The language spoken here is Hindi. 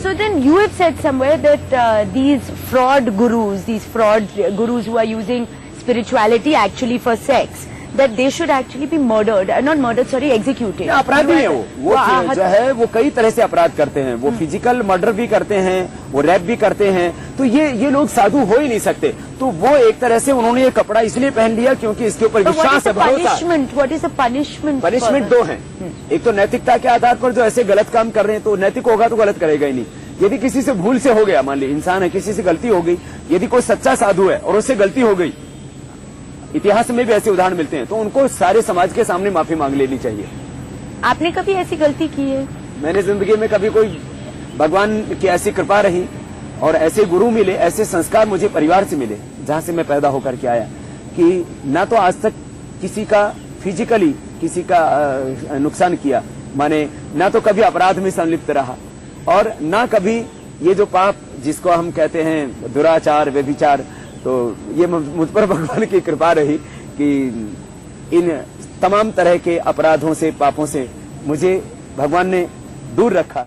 So then you have said somewhere that these fraud gurus who are using spirituality actually for sex, that they should actually be murdered, not murdered, sorry, executed. अपराधी है वो जो है वो कई तरह से अपराध करते हैं, वो फिजिकल मर्डर भी करते हैं, वो रेप भी करते हैं, तो ये लोग साधु हो ही नहीं सकते। तो वो एक तरह से उन्होंने ये कपड़ा इसलिए पहन लिया क्योंकि इसके ऊपर विश्वास है, भरोसा। What is the punishment? Punishment दो हैं, एक तो नैतिकता के आधार पर जो ऐसे गलत काम कर रहे हैं, तो नैतिक होगा तो गलत करेगा ही नहीं। यदि किसी से भूल से हो गया, मान ली इंसान है, किसी से गलती हो गई, यदि कोई सच्चा साधु है और उससे गलती हो गई, इतिहास में भी ऐसे उदाहरण मिलते हैं, तो उनको सारे समाज के सामने माफी मांग लेनी चाहिए। आपने कभी ऐसी गलती की है? मैंने जिंदगी में कभी कोई भगवान की ऐसी कृपा रही और ऐसे गुरु मिले, ऐसे संस्कार मुझे परिवार से मिले जहां से मैं पैदा होकर के आया, कि ना तो आज तक किसी का फिजिकली किसी का नुकसान किया, माने ना तो कभी अपराध में संलिप्त रहा, और ना कभी ये जो पाप जिसको हम कहते हैं दुराचार, व्यभिचार, तो ये मुझ पर भगवान की कृपा रही कि इन तमाम तरह के अपराधों से, पापों से मुझे भगवान ने दूर रखा।